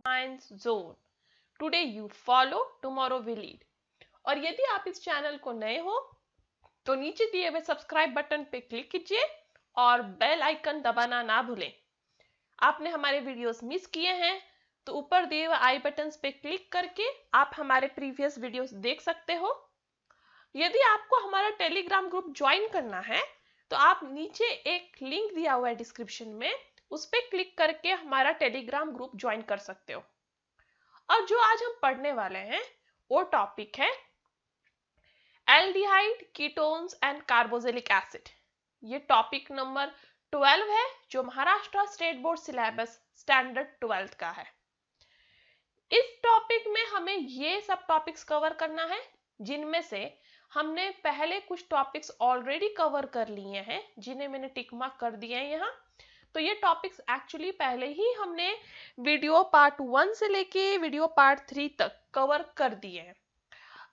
Science Zone. Today you follow, tomorrow we lead. और यदि आप इस चैनल को नए हो तो नीचे दिए हुए सब्सक्राइब बटन पे क्लिक कीजिए और बेल आइकन दबाना ना भूलें। आपने हमारे वीडियोस मिस किए हैं तो ऊपर दिए हुए आई बटन पे क्लिक करके आप हमारे प्रीवियस वीडियोस देख सकते हो। यदि आपको हमारा टेलीग्राम ग्रुप ज्वाइन करना है तो आप नीचे एक लिंक दिया हुआ है डिस्क्रिप्शन में, उस पर क्लिक करके हमारा टेलीग्राम ग्रुप ज्वाइन कर सकते हो। और जो आज हम पढ़ने वाले हैं वो टॉपिक है aldehyde, ketones and carboxylic acid. ये टॉपिक नंबर 12 है जो Maharashtra state board syllabus standard 12 का है। इस टॉपिक में हमें ये सब टॉपिक्स कवर करना है जिनमें से हमने पहले कुछ टॉपिक्स ऑलरेडी कवर कर लिए हैं, जिन्हें मैंने टिक मार्क कर दिए हैं यहाँ। तो ये टॉपिक्स एक्चुअली पहले ही हमने वीडियो पार्ट 1 से लेके वीडियो पार्ट 3 तक कवर कर दिए हैं।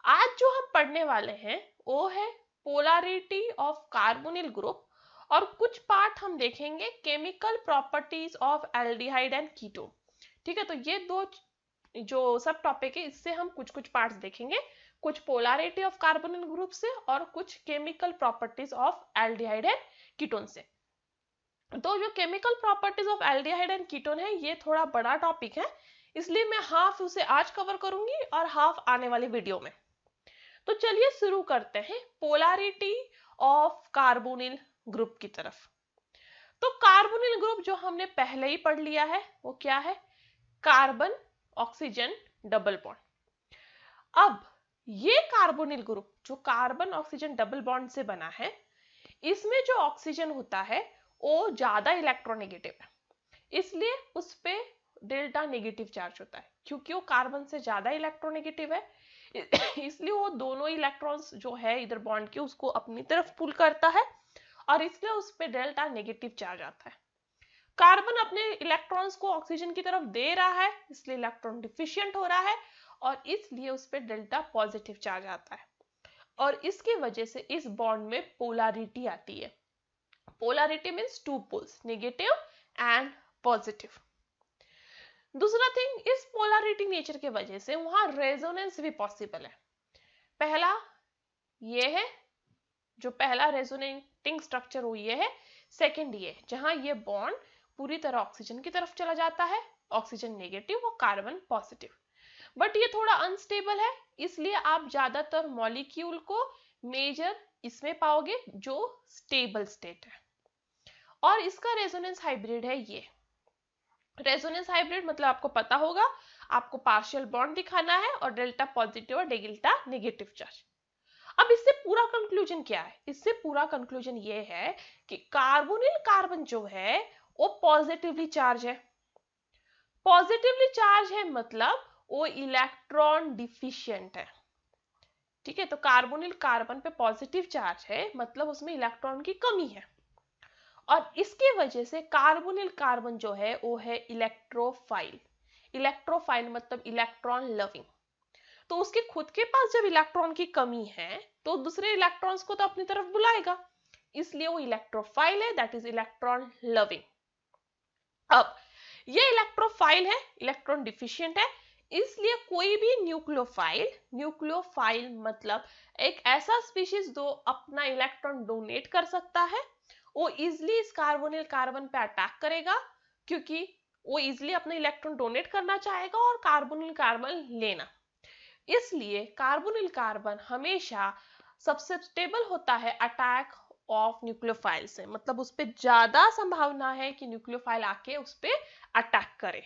आज जो हम पढ़ने वाले हैं वो है पोलैरिटी ऑफ कार्बोनिल ग्रुप, और कुछ पार्ट हम देखेंगे chemical properties of aldehyde and ketone. ठीक है, तो ये दो जो सब टॉपिक है इससे हम कुछ कुछ पार्ट्स देखेंगे, कुछ पोलैरिटी ऑफ कार्बोनिल ग्रुप से और कुछ chemical properties of aldehyde and ketone से। तो जो chemical properties of aldehyde and ketone है ये थोड़ा बड़ा टॉपिक है, इसलिए मैं हाफ उसे आज कवर करूंगी और हाफ आने वाले वीडियो में। तो चलिए शुरू करते हैं पोलैरिटी ऑफ कार्बोनिल ग्रुप की तरफ। तो कार्बोनिल ग्रुप जो हमने पहले ही पढ़ लिया है वो क्या है, कार्बन ऑक्सीजन डबल बॉन्ड। अब ये कार्बोनिल ग्रुप जो कार्बन ऑक्सीजन डबल बॉन्ड से बना है, इसमें जो ऑक्सीजन होता है वो ज्यादा इलेक्ट्रोनेगेटिव है, इसलिए उस पे डेल्टा नेगेटिव चार्ज होता है। क्योंकि वो कार्बन से ज्यादा इलेक्ट्रोनेगेटिव है इसलिए वो दोनों इलेक्ट्रॉन्स जो है इधर बॉन्ड के उसको अपनी तरफ पुल करता है और इसलिए उस पे डेल्टा नेगेटिव चार्ज आता है। कार्बन अपने इलेक्ट्रॉन्स को ऑक्सीजन की तरफ दे रहा है इसलिए इलेक्ट्रॉन डिफिशिएंट हो रहा है और इसलिए उस पे डेल्टा पॉजिटिव चार्ज आता है, और इसकी वजह से इस बॉन्ड में पोलैरिटी आती है। Polarity means two poles, negative and positive. दूसरा थिंग, इस पोलैरिटी नेचर के वजह से वहां रेजोनेंस भी पॉसिबल है। पहला ये है, जो पहला रेजोनेटिंग स्ट्रक्चर वो ये है। सेकंड ये जहां ये बॉन्ड पूरी तरह ऑक्सीजन की तरफ चला जाता है, ऑक्सीजन नेगेटिव और कार्बन पॉजिटिव। बट ये थोड़ा अनस्टेबल है, इसलिए आप ज्यादातर मॉलिक्यूल को मेजर इसमें पाओगे जो स्टेबल स्टेट है। और इसका रेजोनेंस हाइब्रिड है ये। रेजोनेंस हाइब्रिड मतलब आपको पता होगा, आपको पार्शियल बॉन्ड दिखाना है और डेल्टा पॉजिटिव और डेल्टा नेगेटिव चार्ज। अब इससे पूरा कंक्लूजन क्या है, इससे पूरा कंक्लूजन ये है कि कार्बोनिल कार्बन जो है वो पॉजिटिवली चार्ज है। पॉजिटिवली चार्ज है मतलब वो इलेक्ट्रॉन डिफिशिएंट है। ठीक है, तो कार्बोनिल कार्बन पे पॉजिटिव चार्ज है मतलब उसमें इलेक्ट्रॉन की कमी है, और इसके वजह से कार्बोनिल कार्बन जो है वो है इलेक्ट्रोफाइल। इलेक्ट्रोफाइल मतलब इलेक्ट्रॉन लविंग। तो उसके खुद के पास जब इलेक्ट्रॉन की कमी है तो दूसरे इलेक्ट्रॉन्स को तो अपनी तरफ बुलाएगा, इसलिए वो इलेक्ट्रोफाइल है, दैट इज इलेक्ट्रॉन लविंग। अब ये इलेक्ट्रोफाइल है, इलेक्ट्रॉन डिफिशिएंट है, इसलिए कोई भी न्यूक्लियोफाइल, न्यूक्लियोफाइल मतलब एक ऐसा स्पीशीज जो अपना इलेक्ट्रॉन डोनेट कर सकता है, वो इजिली इस कार्बोनिल कार्बन पे अटैक करेगा, क्योंकि वो इजिली अपना इलेक्ट्रॉन डोनेट करना चाहेगा और कार्बोनिल कार्बन लेना। इसलिए कार्बोनिल कार्बन हमेशा सब्सिस्टेबल होता है अटैक ऑफ न्यूक्लियोफाइल से, मतलब उस पर ज्यादा संभावना है कि न्यूक्लियोफाइल आके उस पर अटैक करे।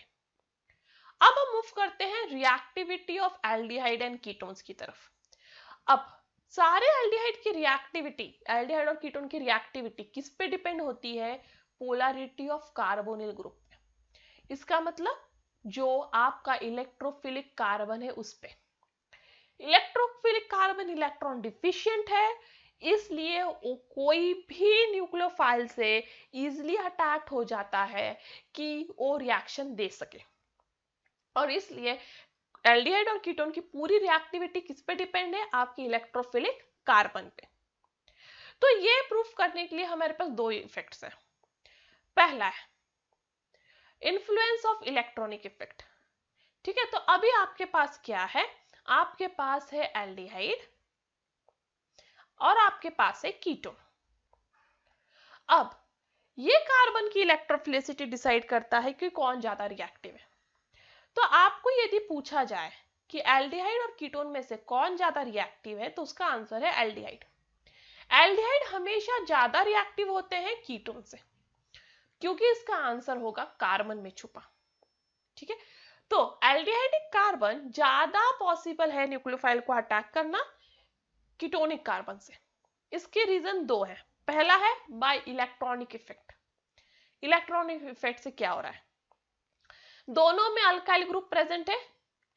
अब हम मूव करते हैं reactivity of aldehyde and ketones की तरफ। अब सारे एल्डिहाइड की रिएक्टिविटी, एल्डिहाइड और कीटोन की रिएक्टिविटी किस पे डिपेंड होती है, पोलैरिटी ऑफ कार्बोनिल ग्रुप पे। इसका मतलब जो आपका इलेक्ट्रोफिलिक कार्बन है उस पे। इलेक्ट्रोफिलिक कार्बन इलेक्ट्रॉन डिफिशिएंट है, इसलिए वो कोई भी न्यूक्लियोफाइल से इजिली अटैक हो जाता है कि वो रिएक्शन दे सके, और इसलिए एल्डिहाइड और कीटोन की पूरी रिएक्टिविटी किस पे डिपेंड है, आपकी इलेक्ट्रोफिलिक कार्बन पे। तो ये प्रूफ करने के लिए हमारे पास दो इफेक्ट्स हैं। पहला है इन्फ्लुएंस ऑफ इलेक्ट्रॉनिक इफेक्ट। ठीक है, तो अभी आपके पास क्या है, आपके पास है एल्डिहाइड और आपके पास है कीटोन। अब ये कार्बन की इलेक्ट्रोफिलिसिटी डिसाइड करता है कि कौन ज्यादा रिएक्टिव है। तो आपको यदि पूछा जाए कि एल्डिहाइड और कीटोन में से कौन ज्यादा रिएक्टिव है, तो उसका आंसर है एल्डिहाइड। एल्डिहाइड हमेशा ज्यादा रिएक्टिव होते हैं कीटोन से, क्योंकि इसका आंसर होगा कार्बन में छुपा। ठीक है, तो एल्डिहाइडिक कार्बन ज्यादा पॉसिबल है न्यूक्लियोफाइल को अटैक करना कीटोनिक कार्बन से। इसके रीजन दो है। पहला है bye electronic effect. Electronic effect से क्या हो रहा है, दोनों में अल्काइल ग्रुप प्रेजेंट है,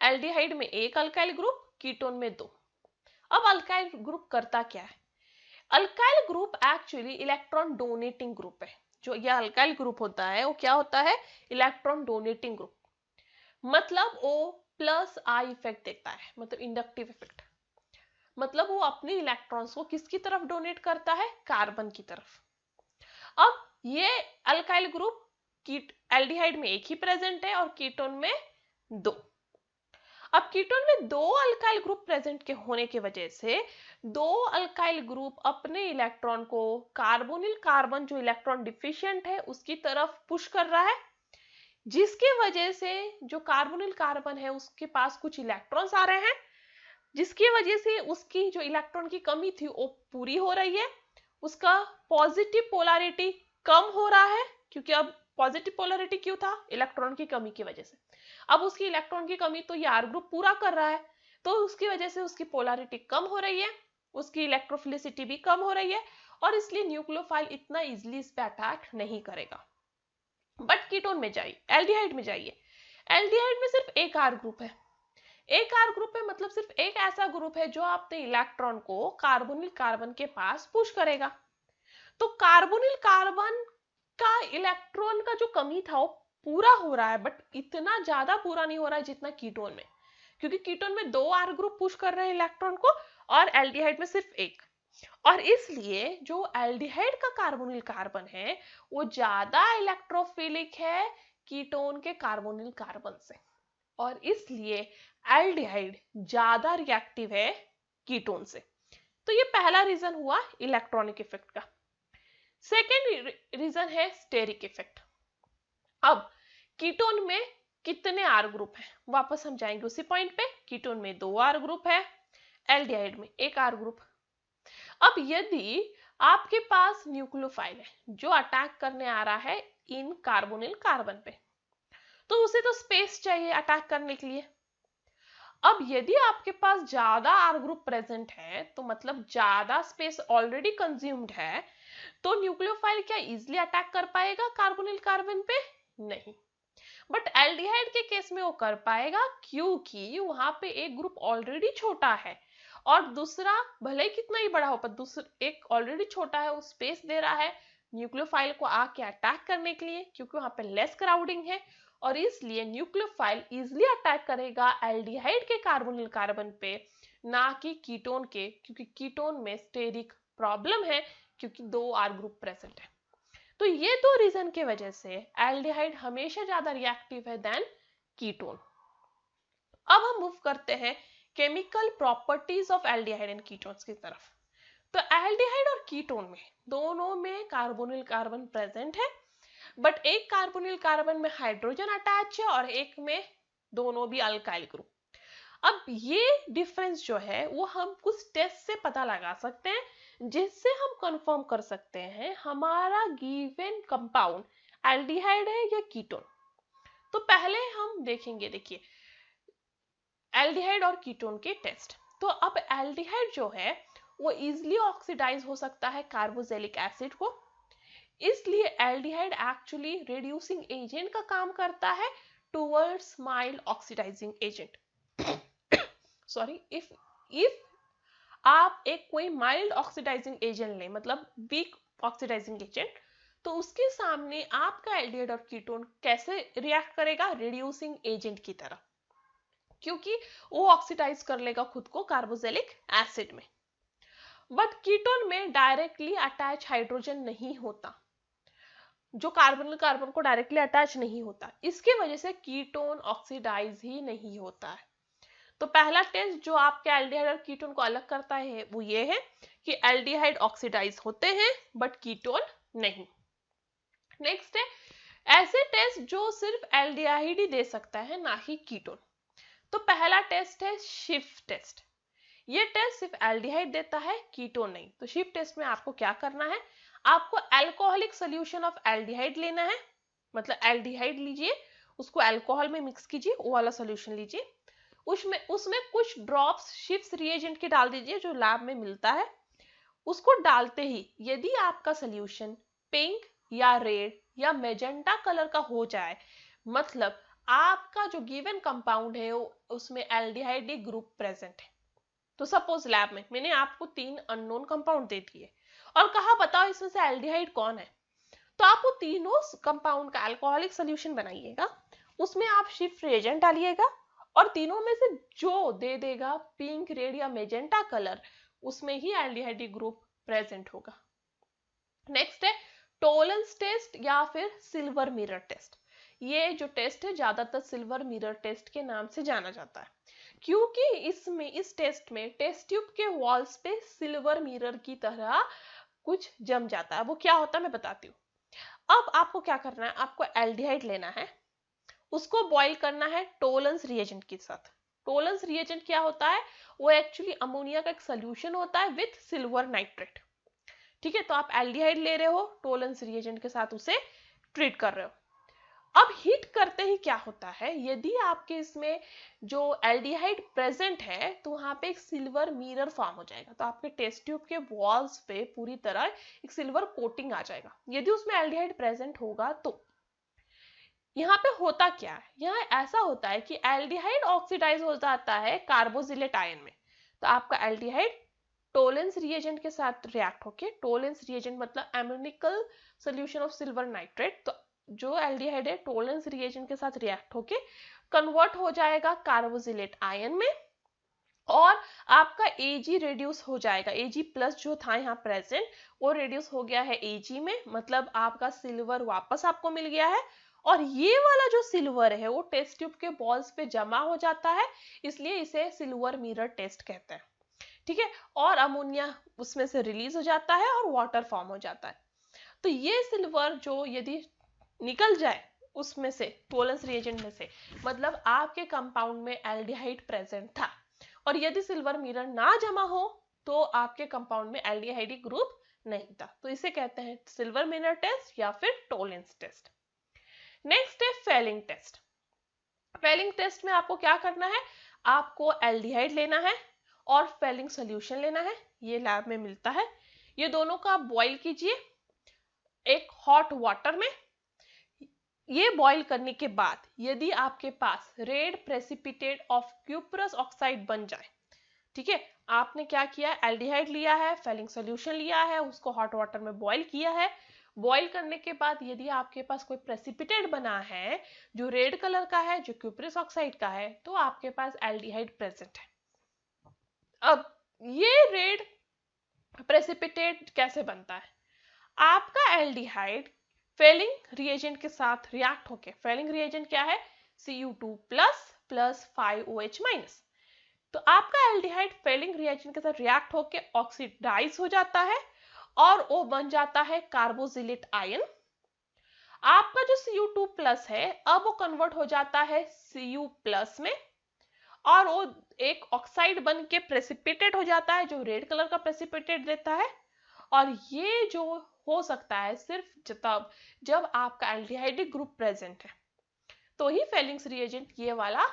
एल्डिहाइड में एक अल्काइल ग्रुप, कीटोन में दो। अब अल्काइल ग्रुप करता क्या है, alkyl group actually electron donating group है। जो यह अल्काइल ग्रुप होता है वो क्या होता है, इलेक्ट्रॉन डोनेटिंग ग्रुप। मतलब O प्लस आई इफेक्ट देता है, मतलब इंडक्टिव इफेक्ट। मतलब वो अपने इलेक्ट्रॉन्स को किसकी तरफ डोनेट करता है, कार्बन की तरफ। अब ये अल्काइल ग्रुप एल्डिहाइड में एक ही प्रेजेंट है और कीटोन में दो। अब कीटोन में दो अल्काइल ग्रुप प्रेजेंट के होने की वजह से दो अल्काइल ग्रुप अपने इलेक्ट्रॉन को कार्बोनिल कार्बन जो इलेक्ट्रॉन डिफिशिएंट है उसकी तरफ पुश कर रहा है, जिसकी वजह से जो कार्बोनिल कार्बन है उसके पास कुछ इलेक्ट्रॉन्स आ रहे हैं, जिसकी वजह से उसकी जो इलेक्ट्रॉन की कमी थी वो पूरी हो रही है। उसका पॉजिटिव पोलैरिटी कम हो रहा है, क्योंकि अब पॉजिटिव पोलैरिटी क्यों था, इलेक्ट्रॉन की कमी की वजह से। अब उसकी इलेक्ट्रॉन की कमी तो ये आर ग्रुप पूरा कर रहा है, तो उसकी वजह से उसकी पोलैरिटी कम हो रही है, उसकी इलेक्ट्रोफिलिसिटी भी कम हो रही है, और इसलिए न्यूक्लियोफाइल इतना इजीली इस पे अटैक नहीं करेगा। बट कीटोन में जाइए, एल्डिहाइड में जाइए, एल्डिहाइड में सिर्फ एक आर ग्रुप है। एक आर ग्रुप है मतलब सिर्फ एक ऐसा ग्रुप है जो अपने इलेक्ट्रॉन को कार्बोनिल कार्बन के पास पुश करेगा। तो कार्बोनिल कार्बन का इलेक्ट्रॉन का जो कमी था वो पूरा हो रहा है, बट इतना ज्यादा पूरा नहीं हो रहा है जितना कीटोन में, क्योंकि कीटोन में दो आर ग्रुप पुश कर रहे हैं इलेक्ट्रॉन को और एल्डिहाइड में सिर्फ एक। और इसलिए जो एल्डिहाइड का कार्बोनिल कार्बन है वो ज्यादा इलेक्ट्रोफिलिक है कीटोन के कार्बोनिल कार्बन से, और इसलिए एल्डिहाइड ज्यादा रिएक्टिव है कीटोन से। तो ये पहला रीजन हुआ इलेक्ट्रॉनिक इफेक्ट का। सेकेंड रीजन है स्टेरिक इफेक्ट। अब कीटोन में कितने आर ग्रुप हैं, वापस हम जाएंगे उसी पॉइंट पे। कीटोन में दो आर ग्रुप है, एल्डिहाइड में एक आर ग्रुप। अब यदि आपके पास न्यूक्लियोफाइल है जो अटैक करने आ रहा है इन कार्बोनिल कार्बन पे, तो उसे तो स्पेस चाहिए अटैक करने के लिए। अब यदि आपके पास ज्यादा आर ग्रुप प्रेजेंट है, तो मतलब ज्यादा स्पेस ऑलरेडी कंज्यूम्ड है, तो न्यूक्लियोफाइल क्या इजीली अटैक कर पाएगा कार्बोनिल कार्बन पे, नहीं। बट एल्डिहाइड के केस में वो कर पाएगा, क्योंकि वहां पे एक ग्रुप ऑलरेडी छोटा है और दूसरा भले ही कितना ही बड़ा हो पर दूसरा एक ऑलरेडी छोटा है, वो स्पेस दे रहा है न्यूक्लियोफाइल को आके अटैक करने के लिए, क्योंकि वहां पे लेस क्राउडिंग है। और इसलिए न्यूक्लियोफाइल इजिली अटैक करेगा एल्डिहाइड के कार्बोनिल कार्बन पे, ना कि कीटोन के, क्योंकि कीटोन में स्टेरिक प्रॉब्लम है, क्योंकि दो आर ग्रुप प्रेजेंट है। तो ये दो रीजन के वजह से एल्डिहाइड हमेशा ज्यादा रिएक्टिव है देन कीटोन। अब हम मूव करते हैं chemical properties of aldehyde and ketones की तरफ। तो एल्डिहाइड और कीटोन में दोनों में कार्बोनिल कार्बन प्रेजेंट है, बट एक कार्बोनिल कार्बन में हाइड्रोजन अटैच है और एक में दोनों भी अल्काइल ग्रुप। अब ये डिफरेंस जो है वो हम कुछ टेस्ट से पता लगा सकते हैं, जिससे हम कंफर्म कर सकते हैं हमारा गिवन कंपाउंड एल्डिहाइड है या कीटोन। तो पहले हम देखेंगे, देखिए एल्डिहाइड और कीटोन के टेस्ट। तो अब एल्डिहाइड जो है वो इजिली ऑक्सीडाइज हो सकता है कार्बोक्सिलिक एसिड को, इसलिए एल्डिहाइड एक्चुअली रिड्यूसिंग एजेंट का काम करता है towards mild oxidising agent. Sorry, if आप एक कोई माइल्ड ऑक्सीडाइजिंग एजेंट लें, मतलब वीक ऑक्सीडाइजिंग एजेंट, तो उसके सामने आपका एल्डिहाइड और कीटोन कैसे रिएक्ट करेगा, रिड्यूसिंग एजेंट की तरह, क्योंकि वो ऑक्सीडाइज कर लेगा खुद को कार्बोक्सिलिक एसिड में। बट कीटोन में डायरेक्टली अटैच हाइड्रोजन नहीं होता, जो कार्बन कार्बन को डायरेक्टली अटैच नहीं होता, इसकी वजह से कीटोन ऑक्सीडाइज ही नहीं होता है। तो पहला टेस्ट जो आपके एल्डिहाइड और कीटोन को अलग करता है वो ये है कि एल्डिहाइड ऑक्सीडाइज होते हैं बट कीटोन नहीं। नेक्स्ट है ऐसे टेस्ट जो सिर्फ एल्डिहाइड ही दे सकता है, ना ही कीटोन। तो पहला टेस्ट है शिफ्ट टेस्ट। ये टेस्ट सिर्फ एल्डिहाइड देता है, कीटोन नहीं। तो शिफ्ट टेस्ट में आपको क्या करना है, आपको अल्कोहलिक सोल्यूशन ऑफ एल्डिहाइड लेना है, मतलब एल्डिहाइड लीजिए, उसको अल्कोहल में मिक्स कीजिए, वो वाला सोल्यूशन लीजिए, उसमें कुछ ड्रॉप्स शिफ्ट रिएजेंट के डाल दीजिए जो लैब में मिलता है। उसको डालते ही यदि आपका सोल्यूशन पिंक या रेड या मेजेंटा कलर का हो जाए, मतलब आपका जो गिवन कंपाउंड है उसमें एल्डिहाइड ग्रुप प्रेजेंट है। तो सपोज लैब में मैंने आपको 3 अननोन कंपाउंड दे दिए और कहा बताओ इसमें से एल्डिहाइड कौन है, तो आप वो तीनों कंपाउंड का अल्कोहलिक सोल्यूशन बनाइएगा, उसमें आप शिफ्ट रिएजेंट डालिएगा और तीनों में से जो दे देगा पिंक रेड या मेजेंटा कलर, उसमें ही एल्डिहाइड ग्रुप प्रेजेंट होगा। नेक्स्ट है टोलेंस टेस्ट या फिर सिल्वर मिरर टेस्ट। ये जो टेस्ट है ज्यादातर सिल्वर मिरर टेस्ट के नाम से जाना जाता है, क्योंकि इस टेस्ट में टेस्ट ट्यूब के वॉल्स पे सिल्वर मिरर की तरह कुछ जम जाता है। वो क्या होता है मैं बताती हूँ। अब आपको क्या करना है, आपको एल्डिहाइड लेना है, उसको बॉईल करना है टोलेंस रिएजेंट के साथ। टोलेंस रिएजेंट क्या होता है, वो एक्चुअली अमोनिया का एक सोल्यूशन होता है विथ सिल्वर नाइट्रेट। ठीक है, तो आप एल्डिहाइड ले रहे हो, टोलेंस रिएजेंट के साथ उसे ट्रीट कर रहे हो। अब हीट करते ही क्या होता है, यदि आपके इसमें जो एल्डिहाइड प्रेजेंट है तो वहां पे एक सिल्वर मिरर फॉर्म हो जाएगा, तो आपके टेस्ट ट्यूब के वॉल्स पे पूरी तरह एक सिल्वर कोटिंग आ जाएगा यदि उसमें एल्डिहाइड प्रेजेंट होगा। तो यहाँ पे होता क्या है, यहाँ ऐसा होता है कि एल्डिहाइड ऑक्सीडाइज हो जाता है कार्बोजिलेट आयन में। तो आपका एल्डिहाइड टोलेंस रिएजेंट के साथ रिएक्ट होके, टोलेंस रिएजेंट मतलब एमोनिकल सोल्यूशन ऑफ सिल्वर नाइट्रेट, तो जो एल्डिहाइड है टोलेंस रिएजेंट के साथ रिएक्ट होके कन्वर्ट हो जाएगा कार्बोजिलेट आयन में और आपका Ag रिड्यूस हो जाएगा। Ag प्लस जो था यहाँ प्रेजेंट वो रिड्यूस हो गया है Ag में, मतलब आपका सिल्वर वापस आपको मिल गया है और ये वाला जो सिल्वर है वो टेस्ट ट्यूब के बॉल्स पे जमा हो जाता है, इसलिए इसे सिल्वर मिरर टेस्ट कहते हैं। ठीक है, और अमोनिया उसमें से रिलीज हो जाता है और वाटर फॉर्म हो जाता है। तो ये सिल्वर जो यदि निकल जाए उसमें से टोलेंस रिएजेंट में से, मतलब आपके कंपाउंड में एल्डिहाइड प्रेजेंट था, और यदि सिल्वर मिरर ना जमा हो तो आपके कंपाउंड में एल्डिहाइड ग्रुप नहीं था। तो इसे कहते हैं सिल्वर मिरर टेस्ट या फिर टोलेंस टेस्ट। नेक्स्ट है फेलिंग टेस्ट। फेलिंग टेस्ट में आपको क्या करना है, आपको एल्डिहाइड लेना है और फेलिंग सोल्यूशन लेना है, ये लैब में मिलता है। ये दोनों का बॉईल कीजिए एक हॉट वाटर में। ये बॉईल करने के बाद यदि आपके पास red precipitate of cuprous oxide बन जाए, ठीक है, आपने क्या किया, एल्डिहाइड लिया है, फेलिंग सोल्यूशन लिया है, उसको हॉट वाटर में बॉईल किया है। बॉईल करने के बाद यदि आपके पास कोई प्रेसिपिटेट बना है जो रेड कलर का है, जो क्यूप्रस ऑक्साइड का है, तो आपके पास एल्डिहाइड प्रेजेंट है। अब ये रेड प्रेसिपिटेट कैसे बनता है, आपका एल्डिहाइड फेलिंग रिएजेंट के साथ रिएक्ट होके, फेलिंग रिएजेंट क्या है, Cu2 प्लस 5OH माइनस, तो आपका एल्डिहाइड फेलिंग रिएजेंट के साथ रिएक्ट होके ऑक्सीडाइज हो जाता है और वो बन जाता है कार्बोजिलेट आयन। आपका जो Cu2 प्लस है अब वो कन्वर्ट हो जाता है Cu प्लस में और वो एक ऑक्साइड बन के प्रेसिपिटेट हो जाता है जो रेड कलर का प्रेसिपिटेट देता है। और ये जो हो सकता है सिर्फ तब जब आपका एल्डिहाइड ग्रुप प्रेजेंट है, तो ही फेलिंग रिएजेंट ये वाला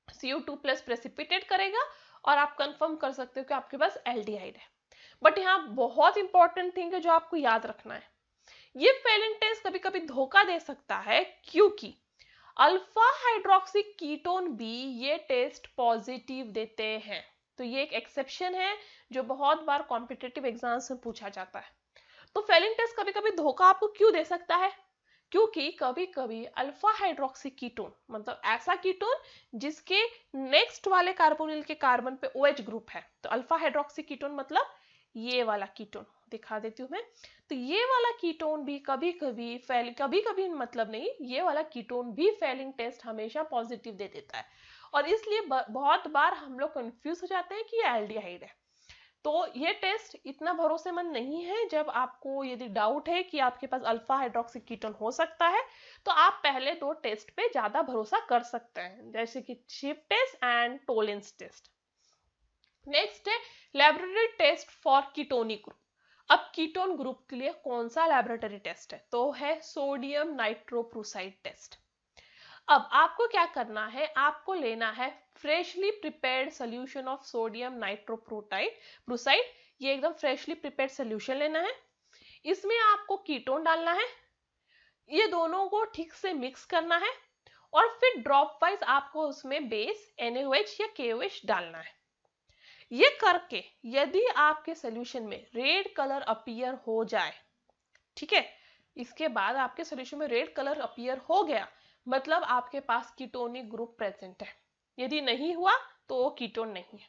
Cu2 प्लस प्रेसिपिटेट करेगा और आप कंफर्म कर सकते हो कि आपके पास एल्डिहाइड है। बट यहाँ बहुत इंपॉर्टेंट थिंग है जो आपको याद रखना है, ये फेलिंग टेस्ट कभी कभी धोखा दे सकता है, क्योंकि अल्फा हाइड्रोक्सी कीटोन भी ये टेस्ट पॉजिटिव देते हैं। तो ये एक एक्सेप्शन है जो बहुत बार कॉम्पिटिटिव एग्जाम्स में पूछा जाता है। तो फेलिंग टेस्ट कभी कभी धोखा आपको क्यों दे सकता है, क्योंकि कभी कभी अल्फा हाइड्रोक्सी कीटोन मतलब ऐसा कीटोन जिसके नेक्स्ट वाले कार्बोनिल के कार्बन पे OH ग्रुप है, तो अल्फा हाइड्रोक्सी कीटोन मतलब ये वाला कीटोन दिखा देती हूँ मैं। तो ये वाला कीटोन भी कभी कभी मतलब नहीं, ये वाला कीटोन भी फेलिंग टेस्ट हमेशा पॉजिटिव दे देता है, और इसलिए बहुत बार हम लोग कंफ्यूज हो जाते हैं कि ये एल्डिहाइड है। तो ये टेस्ट इतना भरोसेमंद नहीं है। जब आपको यदि डाउट है कि आपके पास अल्फा हाइड्रोक्सी कीटोन हो सकता है, तो आप पहले 2 टेस्ट पे ज्यादा भरोसा कर सकते हैं, जैसे कि शिफ्ट test and Tollens test. Next है laboratory test for ketonic group. अब कीटोन ग्रुप के लिए कौन सा लैबोरेटरी टेस्ट है, तो है सोडियम नाइट्रोप्रोसाइड टेस्ट। अब आपको क्या करना है, आपको लेना है freshly prepared solution of sodium nitroprusside. ये एकदम फ्रेशली प्रिपेयर्ड सोल्यूशन लेना है। इसमें आपको कीटोन डालना है, ये दोनों को ठीक से मिक्स करना है, और फिर ड्रॉप वाइज आपको उसमें बेस NaOH या KOH डालना है। ये करके यदि आपके सोल्यूशन में रेड कलर अपीयर हो जाए, ठीक है, इसके बाद आपके सोल्यूशन में रेड कलर अपीयर हो गया, मतलब आपके पास कीटोनिक ग्रुप प्रेजेंट है। यदि नहीं हुआ तो वो कीटोन नहीं है।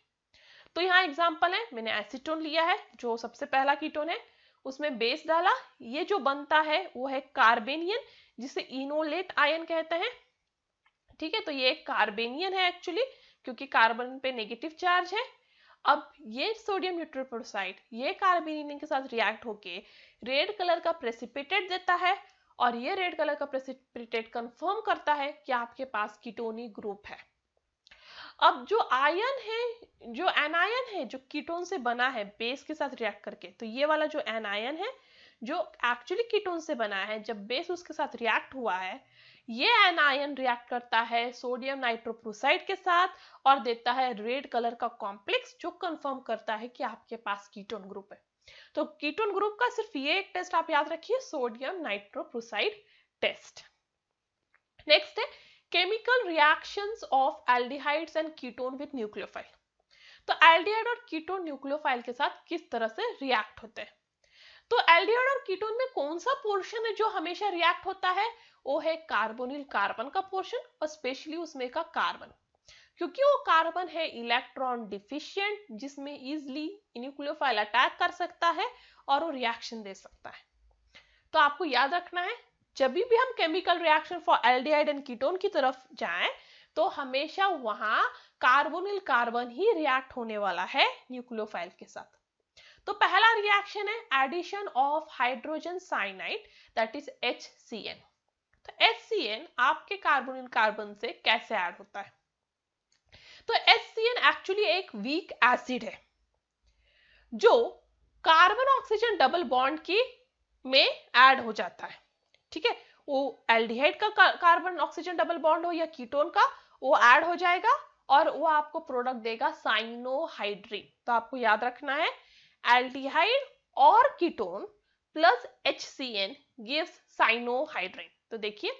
तो यहाँ एग्जांपल है, मैंने एसीटोन लिया है जो सबसे पहला कीटोन है, उसमें बेस डाला, ये जो बनता है वो है कार्बेनियन, जिसे इनोलेट आयन कहते हैं। ठीक है, तो ये एक कार्बेनियन है एक्चुअली, क्योंकि कार्बन पे नेगेटिव चार्ज है। अब ये सोडियम नाइट्रोप्रोसाइड ये कार्बेनियन के साथ रिएक्ट होके रेड कलर का प्रेसिपिटेट देता है, और ये रेड कलर का प्रेसिपिटेट कंफर्म करता है कि आपके पास कीटोनिक ग्रुप है। अब जो आयन है, जो एनायन है, जो कीटोन से बना है बेस के साथ रिएक्ट करके, तो ये वाला जो एनायन है जो एक्चुअली कीटोन से बना है, जब बेस उसके साथ रिएक्ट हुआ है, ये एनायन रिएक्ट करता है सोडियम नाइट्रोप्रोसाइड के साथ और देता है रेड कलर का कॉम्प्लेक्स, जो कंफर्म करता है कि आपके पास कीटोन ग्रुप है। तो कीटोन ग्रुप का सिर्फ ये एक टेस्ट आप याद रखिए, सोडियम नाइट्रोप्रोसाइड टेस्ट। नेक्स्ट है chemical reactions of aldehydes and ketone with nucleophile. तो एल्डिहाइड और कीटोन न्यूक्लियोफाइल के साथ किस तरह से रिएक्ट होते हैं। तो एल्डिहाइड और कीटोन में कौन सा पोर्शन है जो हमेशा रिएक्ट होता है, वो है कार्बोनिल कार्बन का पोर्शन, और स्पेशली उसमें का कार्बन, क्योंकि वो कार्बन है इलेक्ट्रॉन डिफिशिएंट, जिसमें इजिली न्यूक्लियोफाइल अटैक कर सकता है और वो रिएक्शन दे सकता है। तो आपको याद रखना है, जब भी हम chemical reaction for aldehyde and ketone की तरफ जाएं, तो हमेशा वहां कार्बोनिल कार्बन ही रिएक्ट होने वाला है न्यूक्लियोफाइल के साथ। तो पहला रिएक्शन है addition of hydrogen cyanide, that is HCN। तो HCN आपके कार्बोनिल कार्बन से कैसे ऐड होता है, तो HCN एक्चुअली एक वीक एसिड है जो कार्बन ऑक्सीजन डबल बॉन्ड की में ऐड हो जाता है। ठीक है, वो एल्डिहाइड का कार्बन ऑक्सीजन डबल बॉन्ड हो या कीटोन का, वो ऐड हो जाएगा और वो आपको प्रोडक्ट देगा साइनोहाइड्रीन। तो आपको याद रखना है एल्डिहाइड और ketone plus HCN gives cyanohydrin. तो देखिए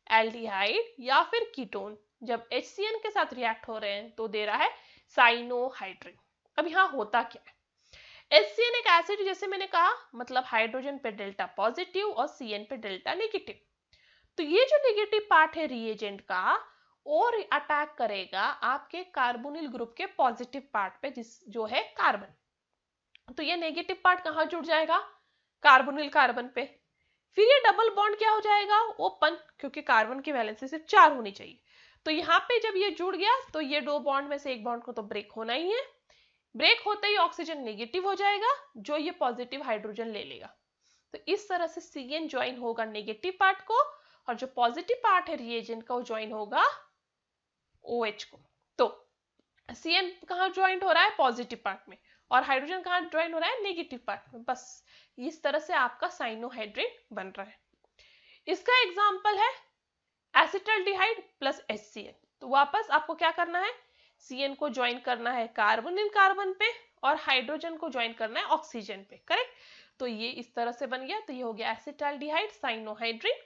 एल्डिहाइड या फिर कीटोन जब HCN के साथ रिएक्ट हो रहे हैं तो दे रहा है साइनोहाइड्रीन। अब यहाँ होता क्या है, HCN एक एसिड जैसे मैंने कहा, मतलब हाइड्रोजन पे डेल्टा पॉजिटिव और CN पे डेल्टा नेगेटिव। तो ये जो नेगेटिव पार्ट है रिएजेंट का, और अटैक करेगा आपके कार्बोनिल ग्रुप के पॉजिटिव पार्ट पे, जो है कार्बन। तो ये नेगेटिव पार्ट कहाँ जुड़ जाएगा, कार्बोनिल कार्बन पे। फिर ये डबल बॉन्ड क्या हो जाएगा, ओपन, क्योंकि कार्बन की वैलेंसी सिर्फ 4 होनी चाहिए। तो यहाँ पे जब ये जुड़ गया तो ये 2 बॉन्ड में से एक बॉन्ड को तो ब्रेक होना ही है। ब्रेक होते ही ऑक्सीजन नेगेटिव हो जाएगा, जो ये पॉजिटिव हाइड्रोजन ले लेगा। तो इस तरह से CN ज्वाइन होगा नेगेटिव पार्ट को, और जो पॉजिटिव पार्ट है रिएजेंट का वो ज्वाइन होगा OH को। तो CN कहाँ ज्वाइन हो रहा है, पॉजिटिव पार्ट में, और हाइड्रोजन कहाँ ज्वाइन हो रहा है, नेगेटिव पार्ट में। बस इस तरह से आपका साइनोहाइड्रीन बन रहा है। इसका एग्जाम्पल है एसिटाल्डिहाइड प्लस HCN। तो वापस आपको क्या करना है, CN को ज्वाइन करना है कार्बोनिल कार्बन पे और हाइड्रोजन को ज्वाइन करना है ऑक्सीजन पे, करेक्ट। तो ये इस तरह से बन गया, तो ये हो गया एसिटाल्डिहाइड साइनोहाइड्रीन।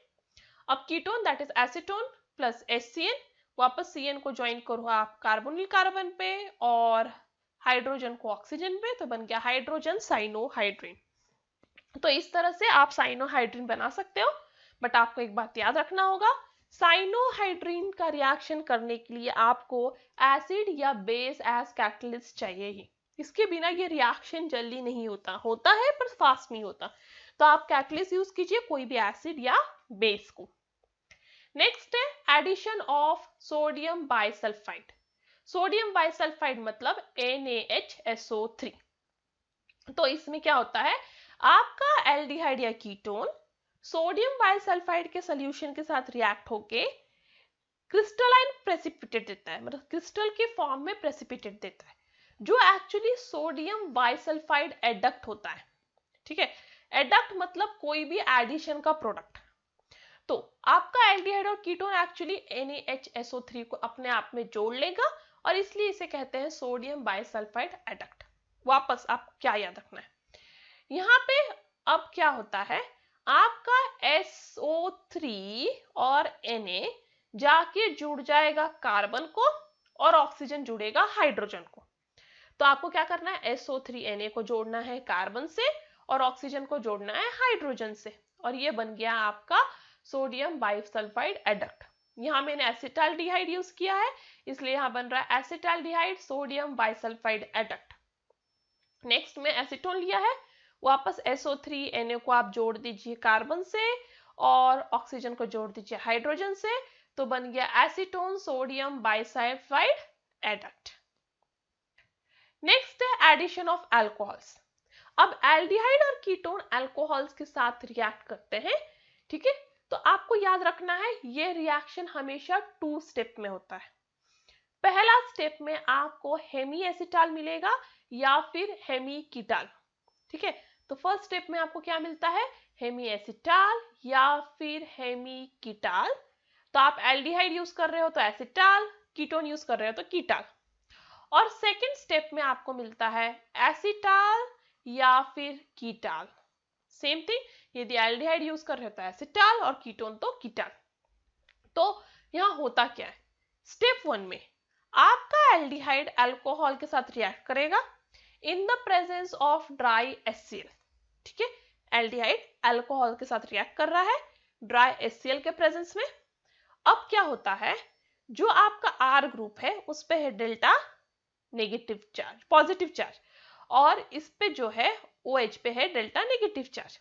अब ketone that is acetone plus HCN, वापस CN को ज्वाइन करो आप कार्बोनिल कार्बन पे और हाइड्रोजन को ऑक्सीजन पे, तो बन गया हाइड्रोजन साइनोहाइड्रीन। तो इस तरह से आप साइनोहाइड्रीन बना सकते हो, बट आपको एक बात याद रखना होगा, साइनोहाइड्रीन का रिएक्शन करने के लिए आपको एसिड या बेस एज कैटलिस्ट चाहिए ही। इसके बिना ये रिएक्शन जल्दी नहीं होता है पर फास्ट नहीं होता। तो आप कैटलिस्ट यूज कीजिए कोई भी एसिड या बेस को। नेक्स्ट है addition of sodium bisulphite. Sodium bisulphite मतलब NaHSO3। तो इसमें क्या होता है, आपका एल्डिहाइड या कीटोन सोडियम बाइसल्फाइड के सोल्यूशन के साथ रिएक्ट होके क्रिस्टलाइन प्रेसिपिटेट देता है, मतलब क्रिस्टल के फॉर्म में प्रेसिपिटेट देता है, जो एक्चुअली सोडियम बाइसल्फाइड एडक्ट होता है। ठीक है, एडक्ट मतलब कोई भी एडिशन का प्रोडक्ट। तो आपका एल्डिहाइड और कीटोन एक्चुअली NaHSO3 को अपने आप में जोड़ लेगा और इसलिए इसे कहते हैं सोडियम बाइसल्फाइड एडक्ट। वापस आप क्या याद रखना है, यहाँ पे अब क्या होता है, आपका SO3 और Na जाके जुड़ जाएगा कार्बन को और ऑक्सीजन जुड़ेगा हाइड्रोजन को। तो आपको क्या करना है, SO3Na को जोड़ना है कार्बन से और ऑक्सीजन को जोड़ना है हाइड्रोजन से, और ये बन गया आपका सोडियम बाइसल्फाइड एडक्ट। यहाँ मैंने एसिटाल्डिहाइड यूज किया है इसलिए यहाँ बन रहा है acetaldehyde sodium bisulphide adduct. Next में एसीटोन लिया है, वापस SO3Na को आप जोड़ दीजिए कार्बन से और ऑक्सीजन को जोड़ दीजिए हाइड्रोजन से, तो बन गया acetone sodium bisulphide adduct. Next है एडिशन ऑफ अल्कोहल्स। अब एल्डिहाइड और कीटोन अल्कोहल्स के साथ रिएक्ट करते हैं, ठीक है, तो आपको याद रखना है ये रिएक्शन हमेशा 2 स्टेप में होता है। पहला स्टेप में आपको हेमी एसिटाल मिलेगा या फिर हेमी कीटाल। ठीक है, तो फर्स्ट स्टेप में आपको क्या मिलता है, हेमी एसिटाल या फिर हेमी कीटाल। तो आप एल्डिहाइड यूज कर रहे हो तो एसिटाल, कीटोन यूज कर रहे हो तो कीटाल। और सेकेंड स्टेप में आपको मिलता है एसिटाल या फिर कीटाल। सेम थिंग, यदि एल्डिहाइड यूज कर रहे हो तो एसिटाल और कीटोन तो कीटाल। तो यहां होता क्या है, स्टेप 1 में आपका एल्डिहाइड अल्कोहल के साथ रिएक्ट करेगा इन the presence of dry HCl। ठीक है, एल्डिहाइड अल्कोहल के साथ रिएक्ट कर रहा है ड्राई HCl के प्रेजेंस में। अब क्या होता है, जो आपका R ग्रुप है उस पे है delta negative charge, positive charge, और इस पे जो है OH पे है डेल्टा नेगेटिव चार्ज।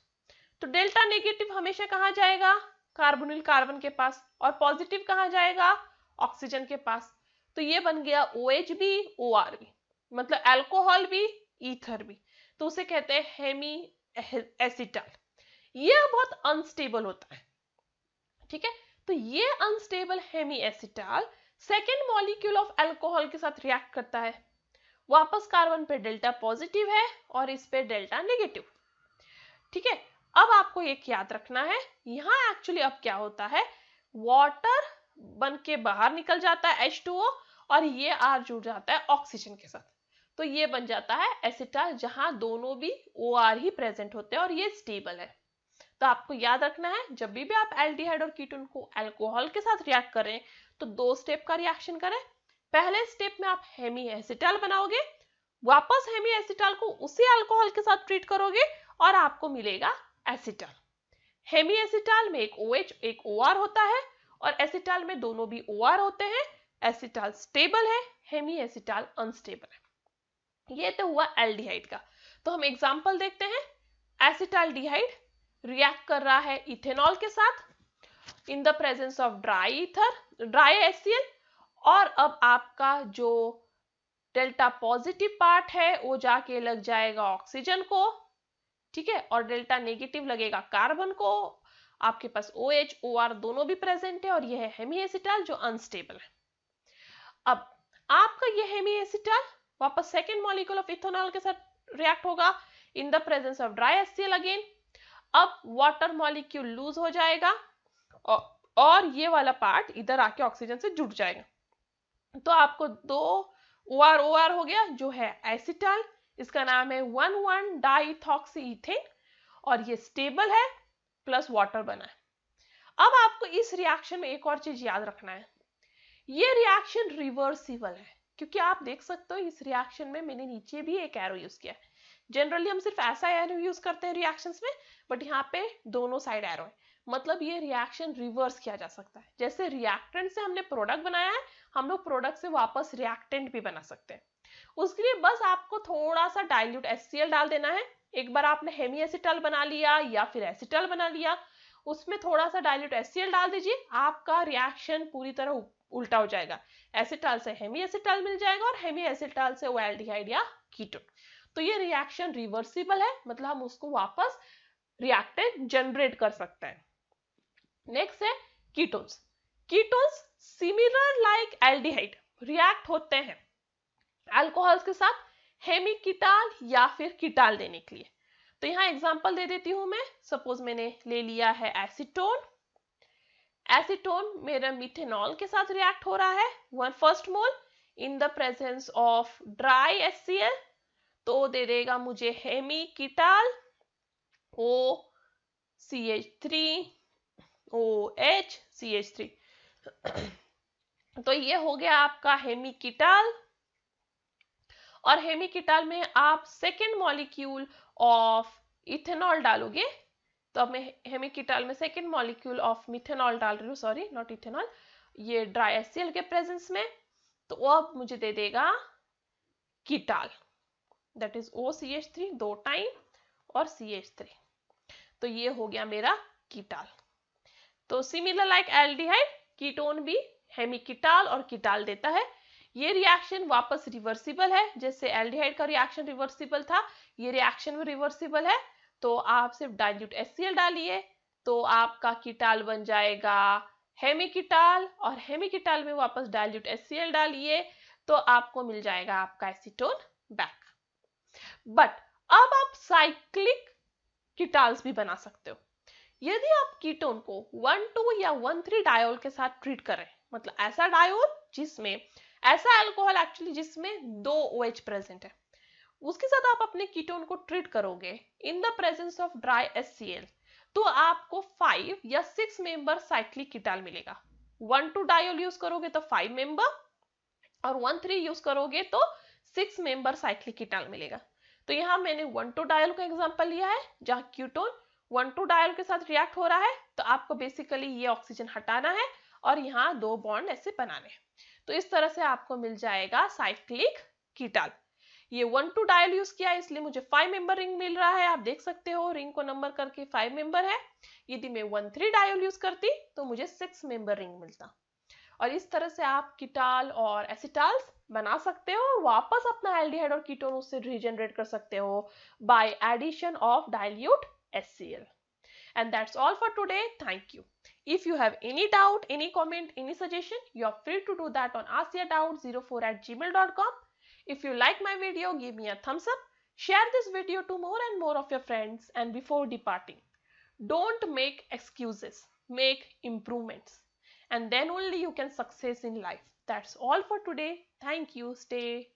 तो डेल्टा नेगेटिव हमेशा कहां जाएगा, कार्बोनिल कार्बन के पास, और पॉजिटिव कहां जाएगा, ऑक्सीजन के पास। तो ये बन गया OH भी OR भी, मतलब अल्कोहल भी ईथर भी, तो उसे कहते हैं हेमी एसिटाल। ये बहुत अनस्टेबल होता है। ठीक है, तो ये unstable hemiacetal second molecule of alcohol के साथ रिएक्ट करता है, वापस कार्बन पे डेल्टा पॉजिटिव है और इस पे डेल्टा नेगेटिव। ठीक है, अब आपको एक याद रखना है, यहां एक्चुअली अब क्या होता है, वाटर बन के बाहर निकल जाता है H2O और ये R जुड़ जाता है ऑक्सीजन के साथ, तो ये बन जाता है एसिटाल, जहां दोनों भी OR ही प्रेजेंट होते हैं और ये स्टेबल है। तो आपको याद रखना है, जब भी आप एल्डिहाइड और कीटोन को अल्कोहल के साथ रिएक्ट करें तो 2 स्टेप का रिएक्शन करें। पहले स्टेप में आप हेमी एसिटाल बनाओगे, वापस हेमी एसिटाल को उसी अल्कोहल के साथ ट्रीट करोगे और आपको मिलेगा एसिटाल। हेमी एसिटाल में एक OH एक OR होता है और एसिटाल में दोनों भी OR होते हैं। एसिटाल स्टेबल है, हेमी एसिटाल अनस्टेबल है। ये तो हुआ एल्डिहाइड का। तो हम एग्जांपल देखते हैं। एसिटाल्डिहाइड रिएक्ट कर रहा है इथेनॉल के साथ इन the presence of dry HCl, और अब आपका जो डेल्टा पॉजिटिव पार्ट है वो जाके लग जाएगा ऑक्सीजन को, ठीक है, और डेल्टा नेगेटिव लगेगा कार्बन को। आपके पास OH OR दोनों भी प्रेजेंट है और यह है हेमी एसिटाल जो अनस्टेबल है। अब आपका यह हेमी एसिटाल वापस सेकेंड मॉलिक्यूल ऑफ इथेनॉल के साथ रिएक्ट होगा इन the presence of dry HCl again. अब वाटर मॉलिक्यूल लूज हो जाएगा और ये वाला पार्ट इधर आके ऑक्सीजन से जुड़ जाएगा, तो आपको 2 OR OR हो गया जो है एसिटाल, इसका नाम है 1,1 डाइथॉक्सी इथेन और ये स्टेबल है प्लस वाटर बना है। अब आपको इस रिएक्शन में एक और चीज याद रखना है, ये रिएक्शन रिवर्सिबल है, क्योंकि आप देख सकते हो इस रिएक्शन में मैंने नीचे भी एक एरो यूज किया है। जनरली हम सिर्फ ऐसा एरो यूज करते हैं रिएक्शंस में, बट यहाँ पे दोनों साइड एरो है, मतलब ये रिएक्शन रिवर्स किया जा सकता है। जैसे रिएक्टेंट से हमने प्रोडक्ट बनाया है, हम लोग प्रोडक्ट से वापस रिएक्टेंट भी बना सकते हैं। उसके लिए बस आपको थोड़ा सा डाइल्यूट HCl डाल देना है। एक बार आपने हेमी एसिटल बना लिया या फिर एसिटल बना लिया, उसमें थोड़ा सा डाइल्यूट HCl डाल दीजिए, आपका रिएक्शन पूरी तरह उल्टा हो जाएगा। एसिटल से हेमी एसिटल मिल जाएगा और हेमी एसिटल से वो एल्डिहाइड या कीटोन। तो ये रिएक्शन रिवर्सिबल है, मतलब हम उसको वापस रिएक्टेंट जनरेट कर सकते हैं। नेक्स्ट है ketones. Ketones similar like aldehyde react होते हैं अल्कोहल्स के साथ हेमिकीटाल या फिर कीटाल देने के लिए। तो यहाँ एग्जांपल दे देती हूं मैं। सपोज मैंने ले लिया है एसीटोन। एसीटोन मेरा मिथेनॉल के साथ रिएक्ट हो रहा है 1/1 mole in the presence of dry HCl, तो दे देगा मुझे हेमिकीटाल OCH3 OH CH3। तो ये हो गया आपका हेमिकीटाल। और हेमिकीटाल में आप सेकेंड मॉलिक्यूल ऑफ इथेनॉल डालोगे, तो अब मैं हेमिकीटाल में सेकेंड मॉलिक्यूल ऑफ मिथेनॉल डाल रही हूँ, सॉरी नॉट इथेनॉल, ये ड्राई HCl के प्रेजेंस में। तो वो अब मुझे दे देगा कीटाल, दैट इज OCH3 2 टाइम और CH3। तो ये हो गया मेरा कीटाल। तो सिमिलर लाइक एल्डिहाइड कीटोन भी हेमिकीटाल और कीटाल देता है। ये रिएक्शन वापस रिवर्सिबल है, जैसे एल्डिहाइड का रिएक्शन रिवर्सिबल था, ये रिएक्शन में रिवर्सिबल है। तो आप सिर्फ डाइल्यूट HCl डालिए तो आपका कीटाल बन जाएगा हेमिकीटाल, और हेमिकीटाल में वापस डाइल्यूट HCl डालिए तो आपको मिल जाएगा आपका एसीटोन बैक। बट अब आप साइक्लिक कीटाल्स भी बना सकते हो। यदि आप कीटोन को 1,2 या 1,3 डायोल के साथ ट्रीट करें, मतलब ऐसा डायोल जिसमें ऐसा अल्कोहल एक्चुअली जिसमें 2 OH प्रेजेंट है, उसके साथ आप अपने कीटोन को ट्रीट करोगे इन the presence of dry HCl, तो आपको 5 या 6 मेंबर साइक्लिक कीटाल मिलेगा। 1,2 डायोल यूज करोगे तो 5 मेंबर, और 1,3 यूज करोगे तो 6 मेंबर साइक्लिक कीटाल मिलेगा। तो यहाँ मैंने 1,2 डायोल का एग्जांपल लिया है, जहाँ कीटोन 1,2 डायोल के साथ रिएक्ट हो रहा है, तो आपको बेसिकली ये ऑक्सीजन हटाना है और यहाँ 2 बॉन्ड ऐसे बनाने हैं। तो इस तरह से आपको मिल जाएगा साइक्लिक कीटाल। ये 1,2 डायल यूज किया इसलिए मुझे 5 मेंबर रिंग मिल रहा है, आप देख सकते हो रिंग को नंबर करके 5 मेंबर है। यदि मैं 1,3 डायल यूज करती तो मुझे 6 मेंबर रिंग मिलता। और इस तरह से आप कीटाल और एसिटाल्स बना सकते हो, वापस अपना एल्डिहाइड और कीटोन उससे रीजनरेट कर सकते हो by addition of dilute HCl। And that's all for today. Thank you. If you have any doubt, any comment, any suggestion, you are free to do that on askyourdoubt04@gmail.com. If you like my video, give me a thumbs up. Share this video to more and more of your friends. And before departing, don't make excuses. Make improvements. And then only you can success in life. That's all for today. Thank you. Stay